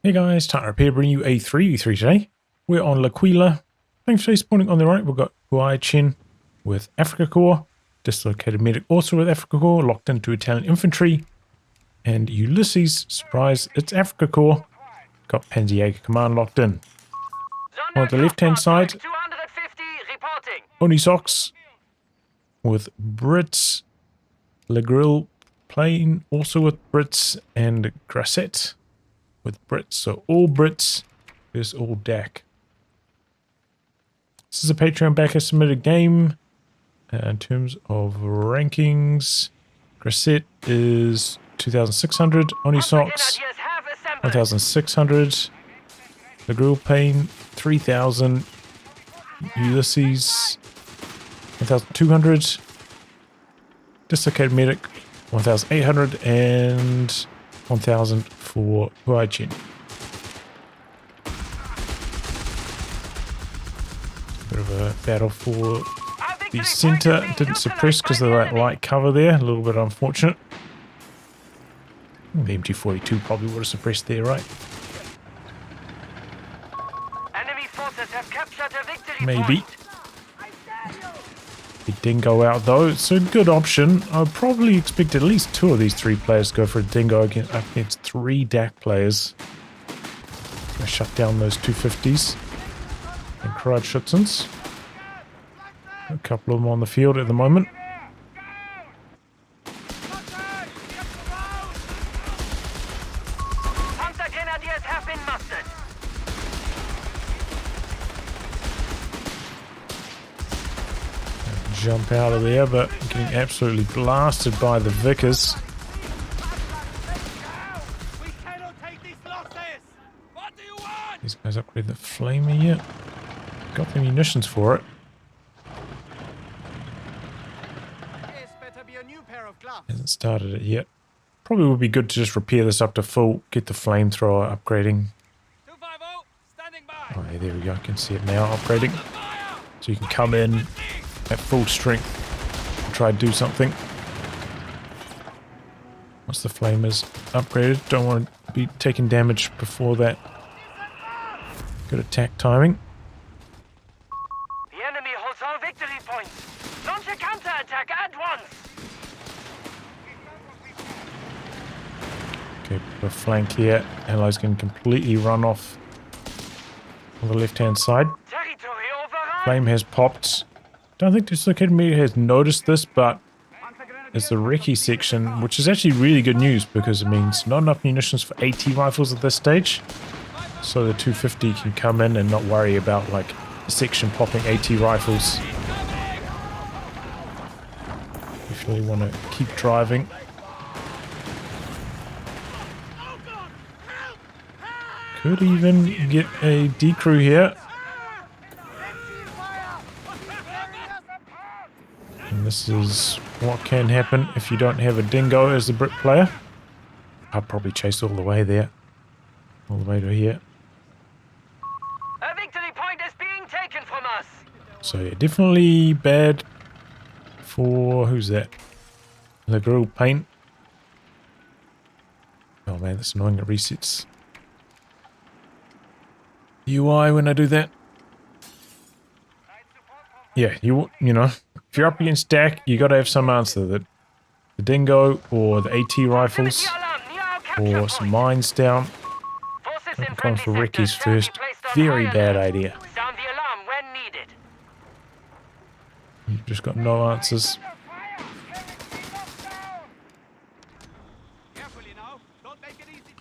Hey guys, Tightrope here, bringing you a 3v3 today. We're on L'Aquila. Thanks for spawning on the right. We've got huaichen with Afrika Korps, Dislocated medic also with Afrika Korps, locked into Italian infantry, and Ulysses, surprise, it's Afrika Korps. Got Panzerjager Kommand locked in. On the left-hand side, Onisox with Brits, LeGrillePain also with Brits, and Graset with Brits. So all Brits versus all DAC. This is a Patreon backer submitted game. In terms of rankings, Graset is 2,600, Onisox 1,600, LeGrillePain 3,000, Ulysses 1,200, Dislocated medic 1,800, and 1,000 for huaichen. Bit of a battle for the center. Didn't suppress because of that light cover there. A little bit unfortunate. The MG42 probably would have suppressed there, right? Enemy forces have captured a victory Maybe. point. The dingo out though. It's a good option. I would probably expect at least two of these three players to go for a dingo against three DAC players. I shut down those 250s and Kreuzschützens. A couple of them on the field at the moment. Panzer Grenadiers have been mustered. Jump out of there, but getting absolutely blasted by the Vickers. We cannot take these losses. What do you want? These guys upgrade the flamer yet? Got the munitions for it. This better be a new pair of gloves. Hasn't started it yet. Probably would be good to just repair this up to full, get the flamethrower upgrading. 250, standing by. Oh yeah, there we go, I can see it now upgrading. So you can come in at full strength and try to do something. Once the flamers upgraded, don't want to be taking damage before that. Good attack timing. The enemy holds all victory points. Launch a counterattack at once. Okay, put a flank here. Allies can completely run off on the left-hand side. Territory overrun. Flame has popped. Don't think Dislocated media has noticed this, but it's the recce section, which is actually really good news because it means not enough munitions for AT rifles at this stage. So the 250 can come in and not worry about like a section popping AT rifles. If you really want to keep driving. Could even get a decrew here. And this is what can happen if you don't have a dingo as the Brit player. I'd probably chase all the way there. All the way to here. A victory point is being taken from us. So yeah, definitely bad for... who's that? LeGrillePain. Oh man, that's annoying, it resets UI when I do that. Yeah, you know, if you're up against DAC, you got to have some answer. That the dingo or the AT rifles or some mines down. I'm going for Ricky's first. Very bad idea. Sound the alarm when needed. You've just got no answers.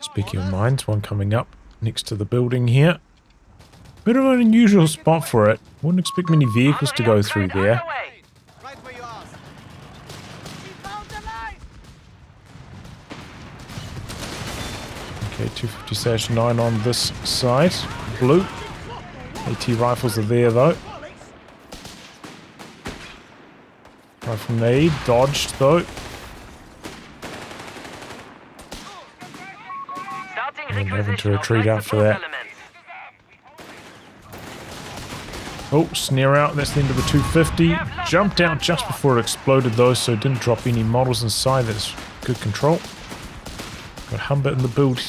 Speaking of mines, one coming up next to the building here. Bit of an unusual spot for it. Wouldn't expect many vehicles to go through there. Right where you asked. Okay, 250-9 on this side. Blue. AT rifles are there though. Rifle nade, dodged though. And having to retreat after that. Oh, snare out, that's the end of the 250. Jumped out just before it exploded though, so it didn't drop any models inside. That's good control. Got Humber in the build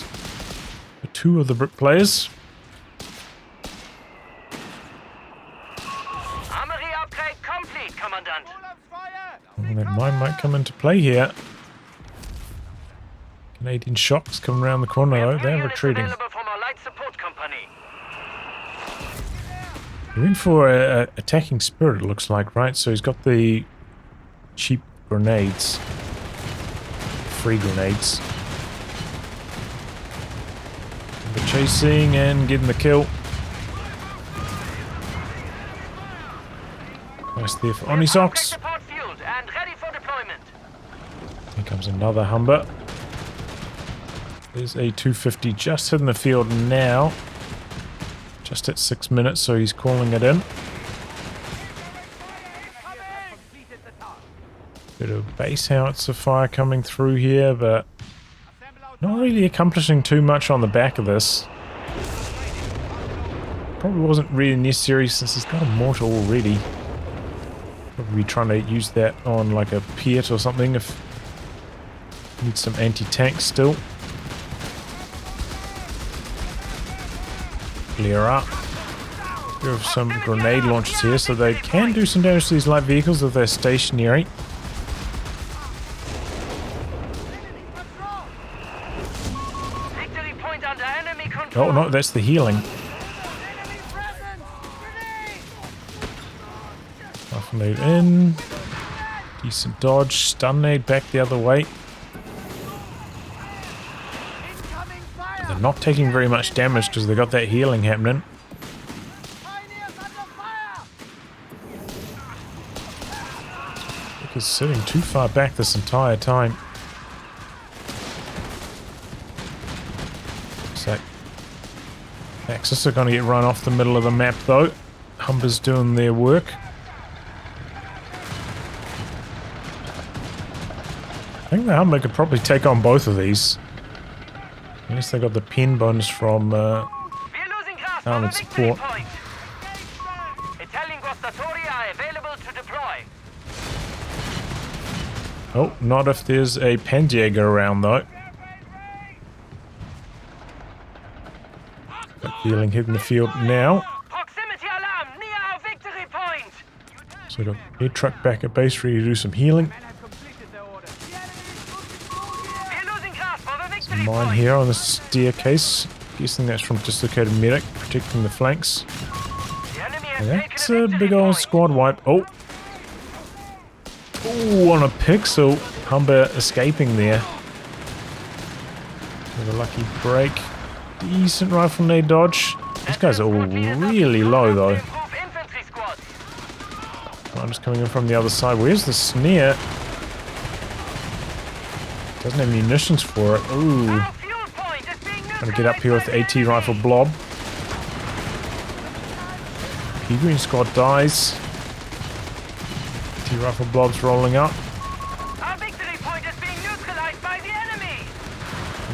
2 of the bricklayers. Armory upgrade complete, Commandant. And that mine might come into play here. Canadian shocks coming around the corner though. They're retreating. Available from our light support company. He went for a attacking spirit, it looks like, right? So he's got the cheap grenades. Free grenades. The chasing and getting the kill. Nice there for Onisox. Support fueled and ready for deployment. Here comes another Humber. There's a 250 just hitting the field now. Just at 6 minutes, so he's calling it in. Bit of base howitzer fire coming through here, but not really accomplishing too much on the back of this. Probably wasn't really necessary since he's got a mortar already. Probably trying to use that on like a Piet or something if need some anti-tank still. Clear up. We have some grenade launchers here, so they can do some damage to these light vehicles if they're stationary. Victory point under enemy control. Oh no, that's the healing. Rifle nade in. Decent dodge. Stun nade back the other way. They're not taking very much damage because they got that healing happening. Vic is sitting too far back this entire time. So, Axis are going to get run off the middle of the map though. Humber's doing their work. I think the Humber could probably take on both of these. Unless they got the pin bonus from armored support. Italian guastatori are available to deploy. Oh, not if there's a Panzerjager around though. Got healing hitting the field now. Proximity alarm near our victory point. So got air truck back at base ready to do some healing. Mine here on the staircase. Guessing that's from Dislocated medic, protecting the flanks. And that's a big old squad wipe. Oh! Ooh, on a pixel. Humber escaping there. With a lucky break. Decent rifle nade dodge. These guys are all really low though. I'm just coming in from the other side. Where's the snare? Doesn't have munitions for it. Ooh. Gonna get up here with the AT rifle blob. P-Green squad dies. AT rifle blob's rolling up. Our victory point is being neutralized by the enemy.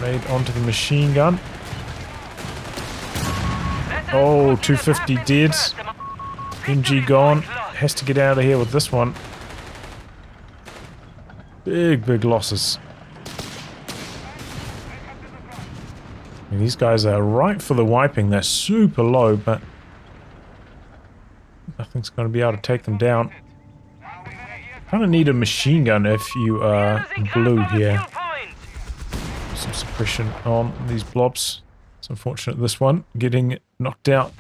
Made onto the machine gun. Oh, 250 dead. MG gone. Has to get out of here with this one. Big losses. And these guys are right for the wiping. They're super low, but nothing's going to be able to take them down. Kind of need a machine gun if you are blue here. Some suppression on these blobs. It's unfortunate this one getting knocked out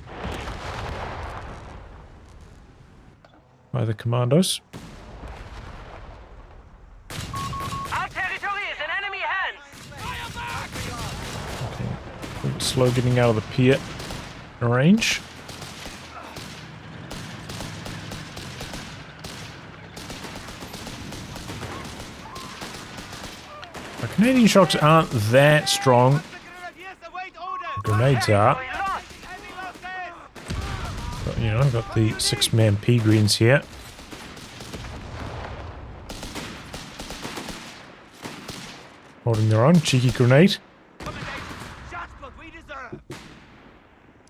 by the commandos. Our territory is in enemy hands. Okay. Slow getting out of the pier range. The Canadian shocks aren't that strong. Grenades are. But, you know, I've got the 6-man P-Greens here. Holding their own. Cheeky grenade.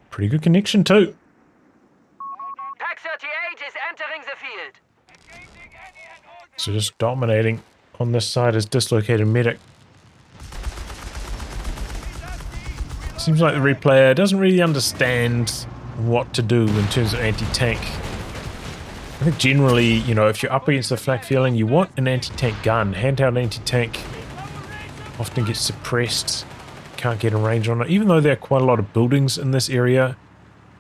Pretty good connection too. Pack 38 is entering the field. So just dominating on this side is Dislocated medic. Seems like the replayer doesn't really understand what to do in terms of anti-tank. I think generally, you know, if you're up against the flak feeling, you want an anti-tank gun. Handheld anti-tank often gets suppressed. Can't get a range on it. Even though there are quite a lot of buildings in this area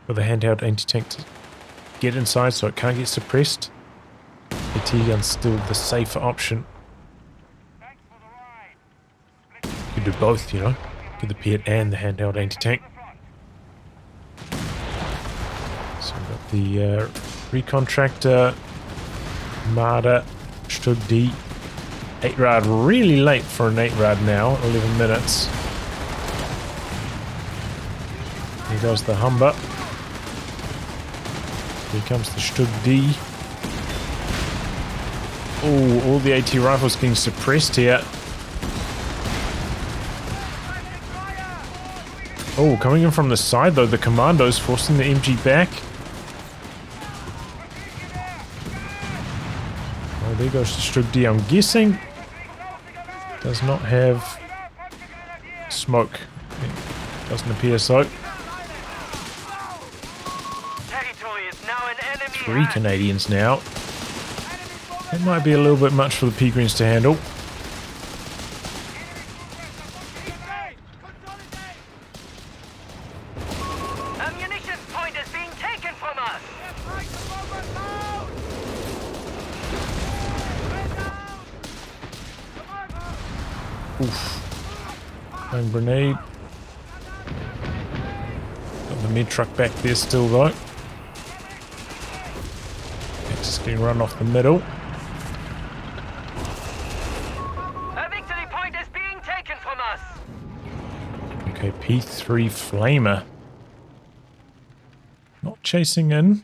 for the handheld anti-tank to get inside so it can't get suppressed, the T-gun's still the safer option. You can do both, you know. Get the Piet and the handheld anti-tank. So we've got the Recon Tractor, Marder, Stug D, 8 rad really late for an 8 rad now, 11 minutes. Here goes the Humber. Here comes the Stug D. Oh, all the AT rifles getting suppressed here. Oh, coming in from the side though, the Commandos forcing the MG back. Oh, there goes the Stug D, I'm guessing. Does not have smoke. It doesn't appear so. 3 Canadians now. That might be a little bit much for the P-Greens to handle. Ammunition point is being taken from us. Oof. Home grenade. Got the mid truck back there still though. It's getting run off the middle. A victory point is being taken from us. Okay, P3 Flamer. Not chasing in.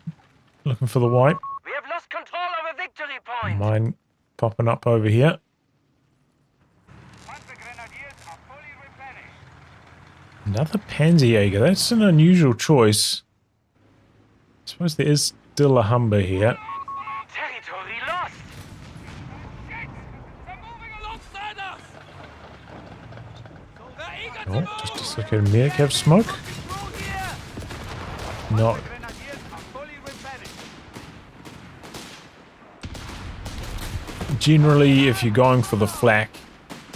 Looking for the wipe. We have lost control of a victory point. Mine popping up over here. Another Panzerjager. That's an unusual choice. I suppose there is still a Humber here. Territory lost. Oh, just Dislocated medic have smoke? No. Generally, if you're going for the flak,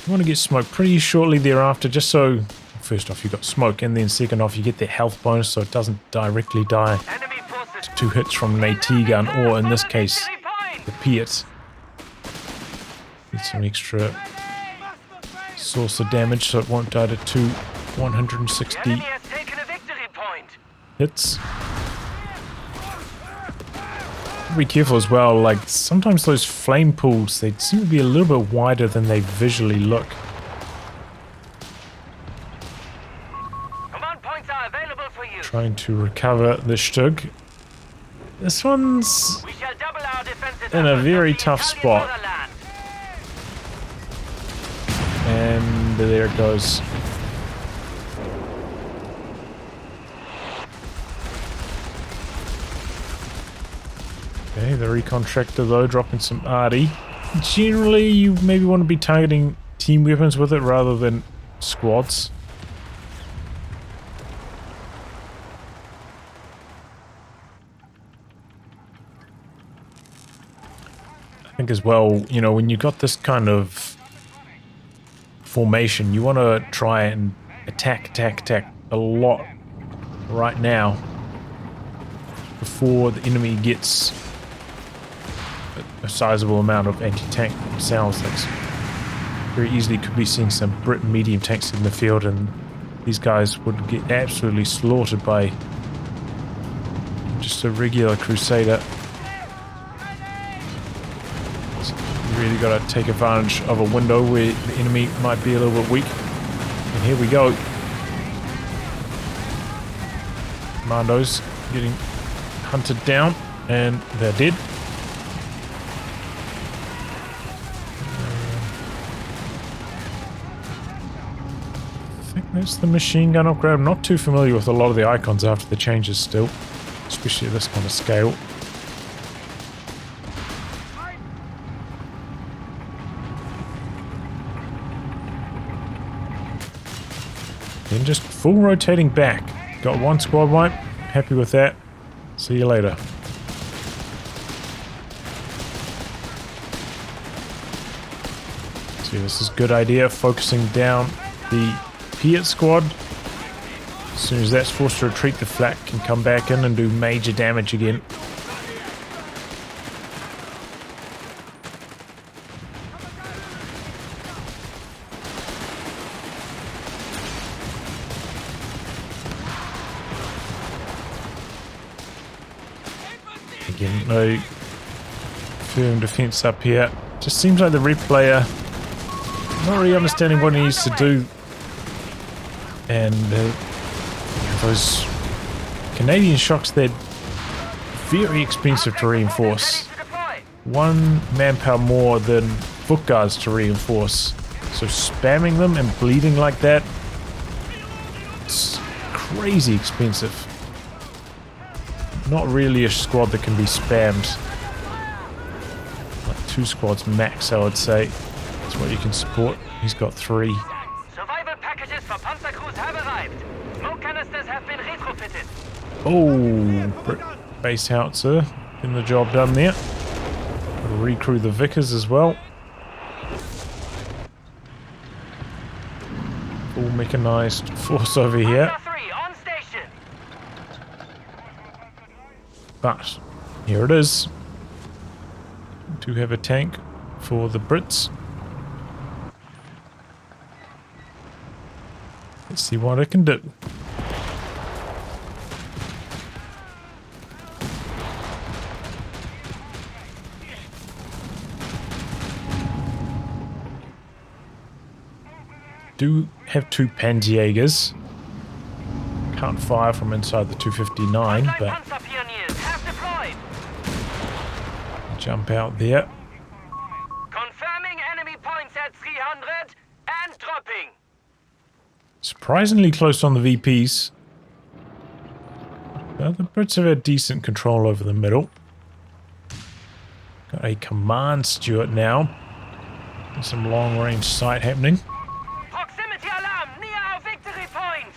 you want to get smoke pretty shortly thereafter, just so, first off, you got smoke, and then second off, you get the health bonus so it doesn't directly die to 2 hits from an AT gun, or in this case, the Piet. Get some extra source of damage so it won't die to 160 hits. Be careful as well, like sometimes those flame pools, they seem to be a little bit wider than they visually look. Command points are available for you. Trying to recover the Stug. This one's We shall double our defenses in a efforts very on the tough Italian spot. borderland. And there it goes. Okay, the Recon Tractor though, dropping some arty. Generally, you maybe want to be targeting team weapons with it rather than squads. I think as well, you know, when you got this kind of formation, you want to try and attack a lot right now before the enemy gets a sizable amount of anti-tank cells. That's very easily could be seeing some Brit medium tanks in the field, and these guys would get absolutely slaughtered by just a regular Crusader. So you really got to take advantage of a window where the enemy might be a little bit weak. And here we go. Commandos getting hunted down, and they're dead. I think that's the machine gun upgrade. I'm not too familiar with a lot of the icons after the changes still, especially at this kind of scale. Then just full rotating back. Got one squad wipe. Happy with that. See you later. See, this is a good idea. Focusing down the Piet squad. As soon as that's forced to retreat, the flak can come back in and do major damage again. Again, no firm defense up here. Just seems like the red player not really understanding what he needs to do. And those Canadian shocks, they're very expensive to reinforce. 1 manpower more than foot guards to reinforce. So spamming them and bleeding like that, it's crazy expensive. Not really a squad that can be spammed. Like 2 squads max, I would say. That's what you can support. He's got 3. Survival packages for Panzer crews have arrived. Smoke canisters have been retrofitted. Oh, base howitzer. Getting the job done there. Recrew the Vickers as well. Full mechanized force over here. On station. But here it is. Do have a tank for the Brits. Let's see what it can do. Do have 2 Panzerjagers. Can't fire from inside the 259, but jump out there. Confirming enemy points at 300 and dropping. Surprisingly close on the VPs. But the Brits have had decent control over the middle. Got a Kommand Stewart now. There's some long range sight happening. Proximity alarm near our victory point.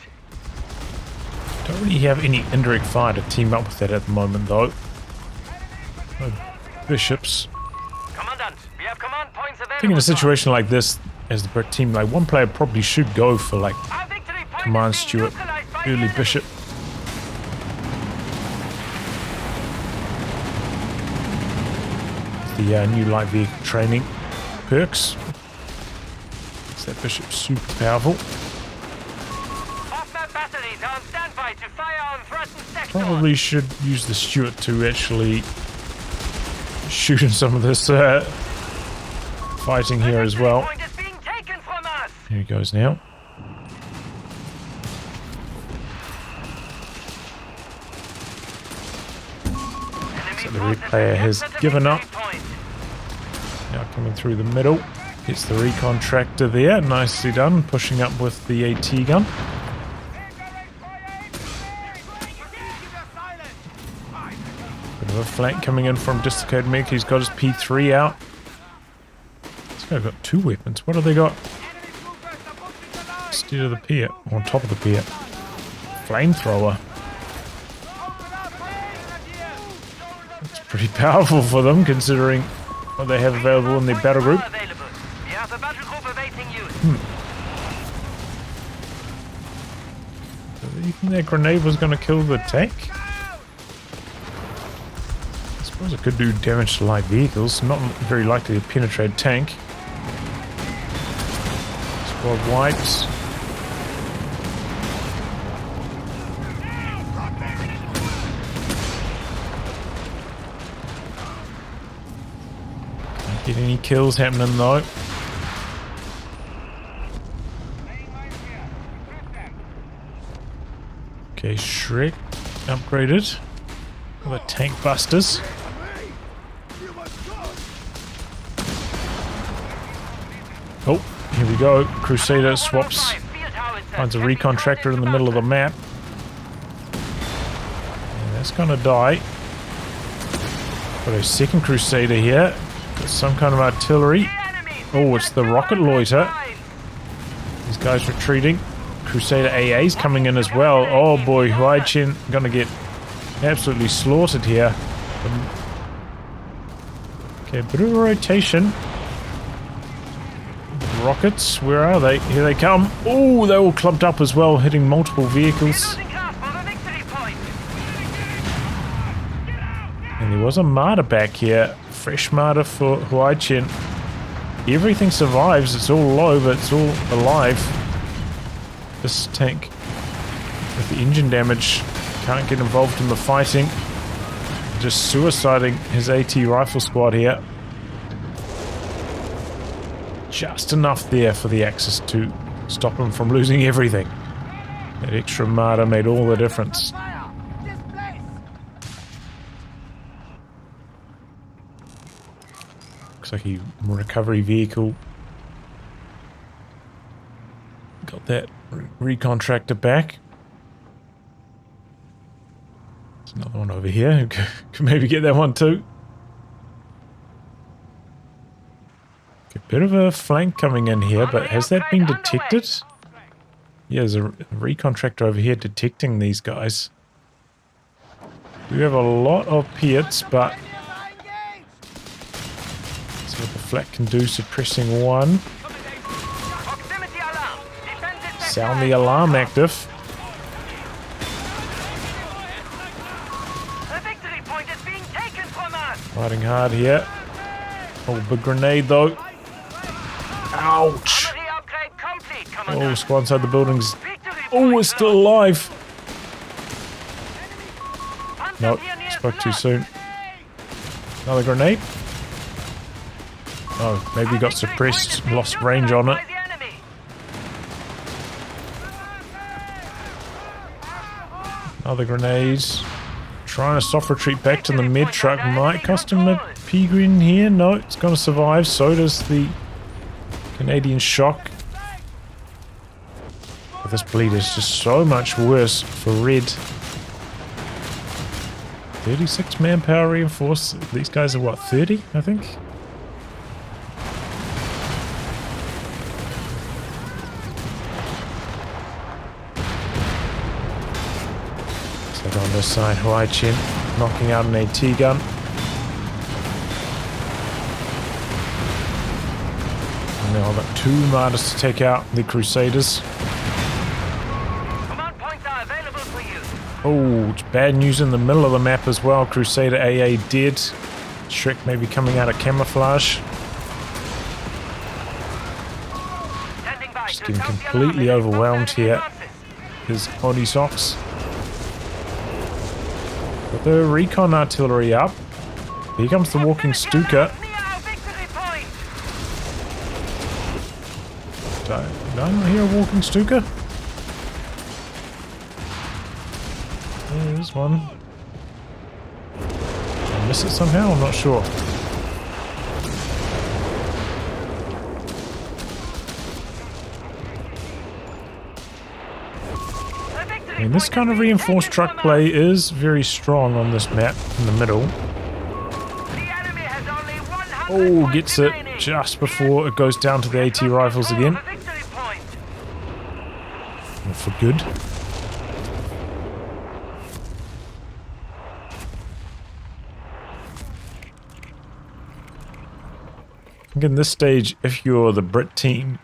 Don't really have any indirect fire to team up with that at the moment though. No bishops. Commandant, we have command points available. I think in a situation like this, as the Brit team, like one player probably should go for like Command Stewart, early bishop. The new light vehicle training perks. That bishop's super powerful. Off-map batteries are on standby to fire on threatened sectors. Probably should use the Stewart to actually shoot in some of this fighting here as well. Here he goes now. So the red player has given up. Now coming through the middle. Gets the recon tractor there. Nicely done. Pushing up with the AT gun. Bit of a flank coming in from Dislocated Mick. He's got his P3 out. This guy's got 2 weapons. What have they got? Instead of the pier. On top of the pier. Flamethrower. That's pretty powerful for them considering what they have available in their battle group. Do you think that grenade was going to kill the tank? I suppose it could do damage to light vehicles. Not very likely to penetrate a tank. Squad wipes. Can't get any kills happening though. Okay, Shrek upgraded. The tank busters. Oh, here we go. Crusader swaps. Finds a recon tractor in the middle of the map. And that's gonna die. Got a second Crusader here. Got some kind of artillery. Oh, it's the rocket loiter. These guys retreating. Crusader AA's coming in as well. Oh boy, huaichen gonna get absolutely slaughtered here. Okay, bit of a rotation. Rockets, where are they? Here they come. Oh, they're all clumped up as well, hitting multiple vehicles. And there was a martyr back here. Fresh martyr for huaichen. Everything survives. It's all low, but it's all alive. This tank with the engine damage can't get involved in the fighting. Just suiciding his AT rifle squad here. Just enough there for the Axis to stop him from losing everything. That extra martyr made all the difference. Looks like a recovery vehicle. Got that recontractor back. There's another one over here. Could maybe get that one too. A bit of a flank coming in here, but has that been detected? Yeah, there's a recontractor over here detecting these guys. We have a lot of Piats, but see what the flak can do, suppressing one. Sound the alarm active. Fighting hard here. Oh, big grenade though. Ouch! Oh, squad inside the buildings. Oh, we're still alive. Nope, spoke too soon. Another grenade. Oh, maybe got suppressed, lost range on it. Other grenades. Trying to soft retreat back to the med truck. Might cost him a P-grin here. No, it's going to survive. So does the Canadian shock. But this bleed is just so much worse for red. 36 manpower reinforced. These guys are what, 30, I think? So on this side, huaichen knocking out an AT gun. And now I've got 2 martyrs to take out the Crusaders. Command points are available for you. Oh, it's bad news in the middle of the map as well. Crusader AA dead. Shrek maybe coming out of camouflage. Just getting completely overwhelmed here. Is Onisox. Got the recon artillery up. Here comes the walking Stuka. Did I not hear a walking Stuka? There's one. Did I miss it somehow? I'm not sure. I mean, this kind of reinforced truck play is very strong on this map in the middle. Oh, gets it just before it goes down to the AT rifles again. Not for good. I think in this stage, if you're the Brit team,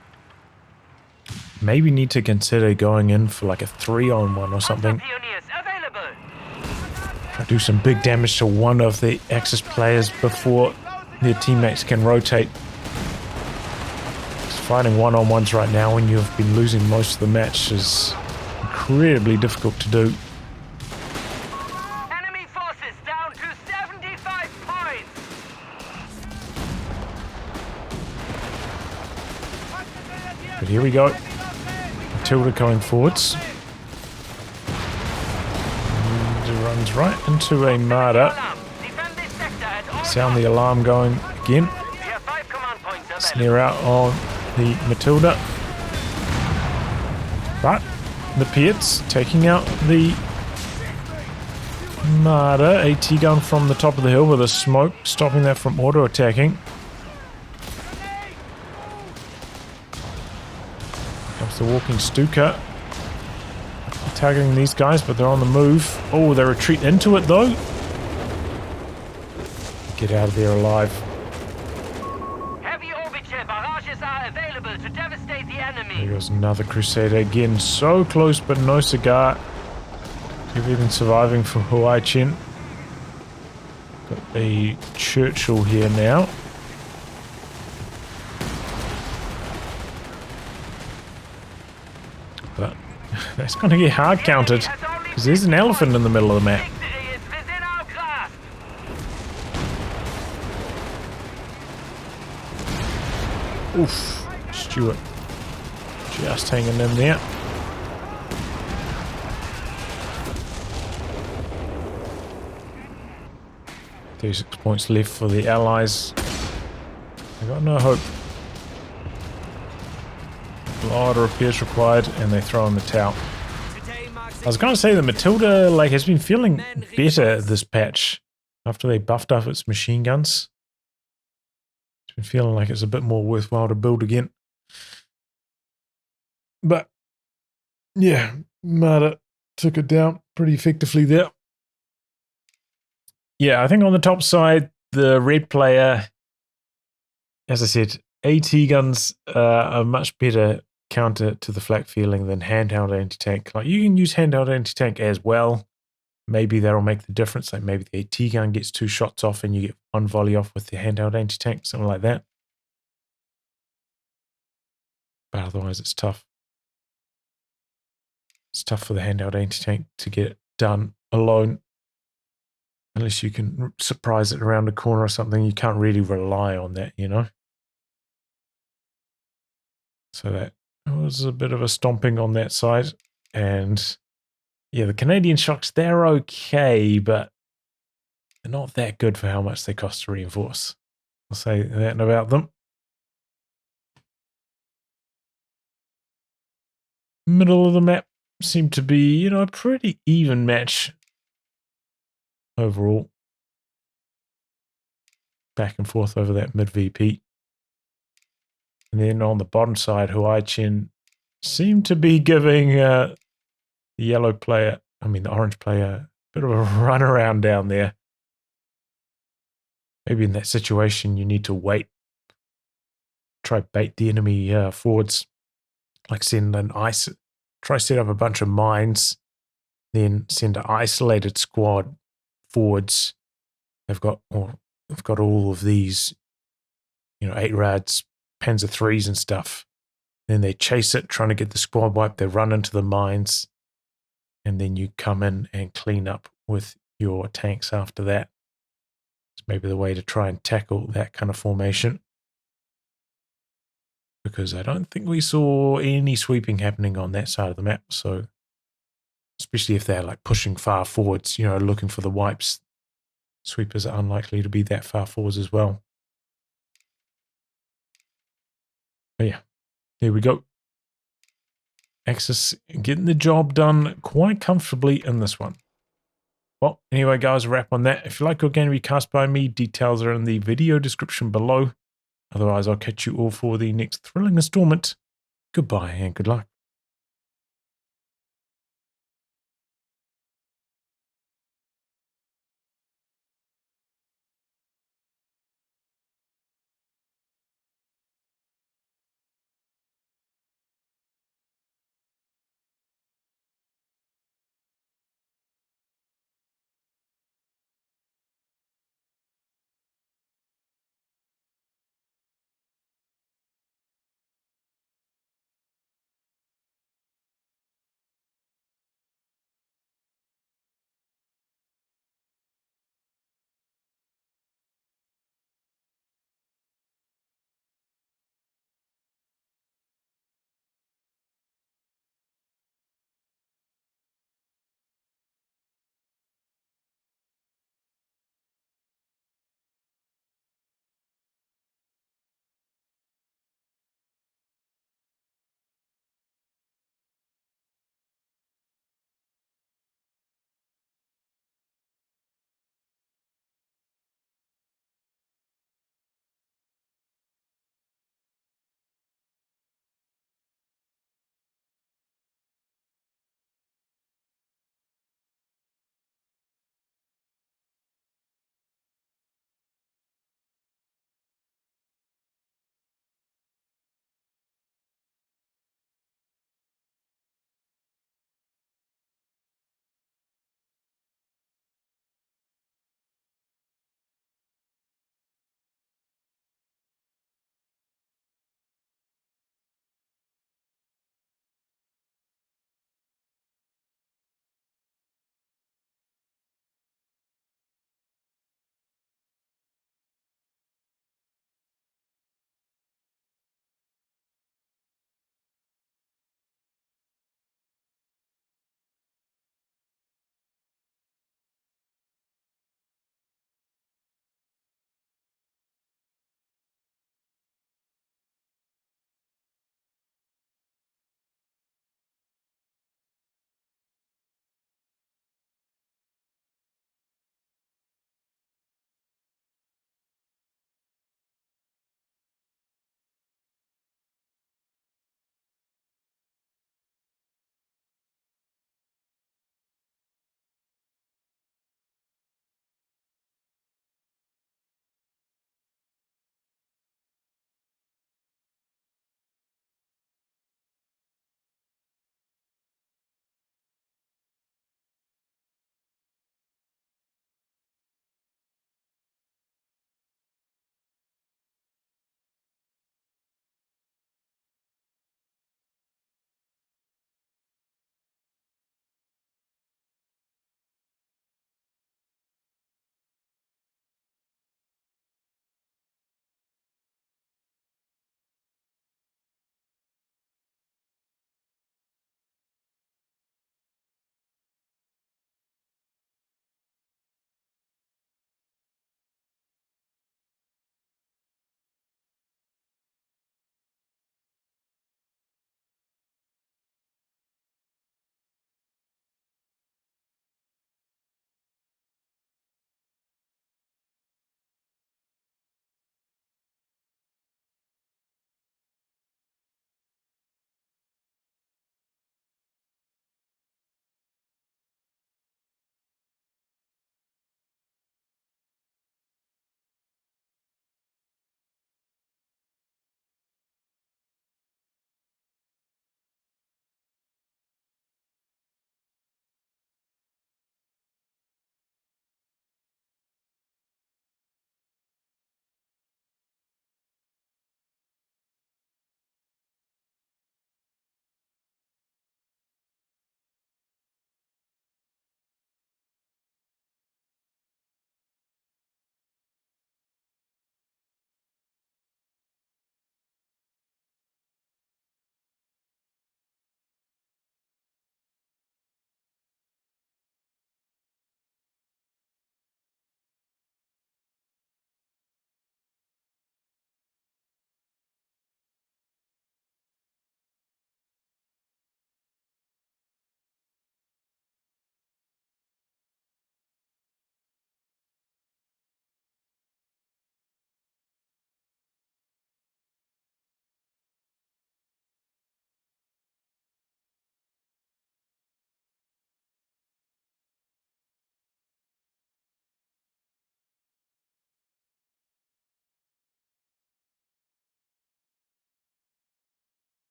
maybe need to consider going in for like a 3-on-1 or something. Try to do some big damage to one of the Axis players before their teammates can rotate. Just fighting 1-on-1s right now when you've been losing most of the match is incredibly difficult to do. Enemy forces down to 75 points. But here we go. Matilda going forwards. And it runs right into a martyr. Sound the alarm going again. Snare out on the Matilda. But the Piats taking out the martyr. AT gun from the top of the hill with a smoke, stopping that from auto-attacking. Comes the walking Stuka. targeting these guys, but they're on the move. Oh, they retreat into it though. Get out of there alive. Heavy orbital barrages are available to devastate the enemy. There goes another Crusader again. So close, but no cigar. Everything surviving for huaichen. Got a Churchill here now. But that's going to get hard countered because there's an elephant in the middle of the map. Victory is within our grasp. Oof. Stuart just hanging in there. Six points left for the Allies. They got no hope. A lot of repairs required, and they throw in the towel. I was going to say the Matilda has been feeling better this patch after they buffed up its machine guns. It's been feeling like it's a bit more worthwhile to build again. But yeah, Marta took it down pretty effectively there. Yeah, I think on the top side, the red player, as I said, AT guns are a much better counter to the flak feeling than handheld anti-tank. Like, you can use handheld anti-tank as well. Maybe that'll make the difference. Like, maybe the AT gun gets 2 shots off and you get 1 volley off with the handheld anti-tank, something like that. But otherwise, it's tough. It's tough for the handheld anti-tank to get it done alone. Unless you can surprise it around the corner or something, you can't really rely on that, you know? So that was a bit of a stomping on that side. And yeah, the Canadian shocks, they're okay, but they're not that good for how much they cost to reinforce. I'll say that about them. Middle of the map seemed to be, you know, a pretty even match overall. Back and forth over that mid VP. And then on the bottom side, huaichen seemed to be giving the yellow player, the orange player, a bit of a run around down there. Maybe in that situation, you need to wait. Try bait the enemy forwards. Like send an try set up a bunch of mines, then send an isolated squad forwards. They've got all of these, 8 rads, Panzer 3s and stuff. Then they chase it, trying to get the squad wipe. They run into the mines, and then you come in and clean up with your tanks after that. It's maybe the way to try and tackle that kind of formation. Because I don't think we saw any sweeping happening on that side of the map. So, especially if they're like pushing far forwards, looking for the wipes, sweepers are unlikely to be that far forwards as well. But yeah, there we go. Axis getting the job done quite comfortably in this one. Well, anyway, guys, a wrap on that. If you like your game to be cast by me, details are in the video description below. Otherwise, I'll catch you all for the next thrilling installment. Goodbye and good luck.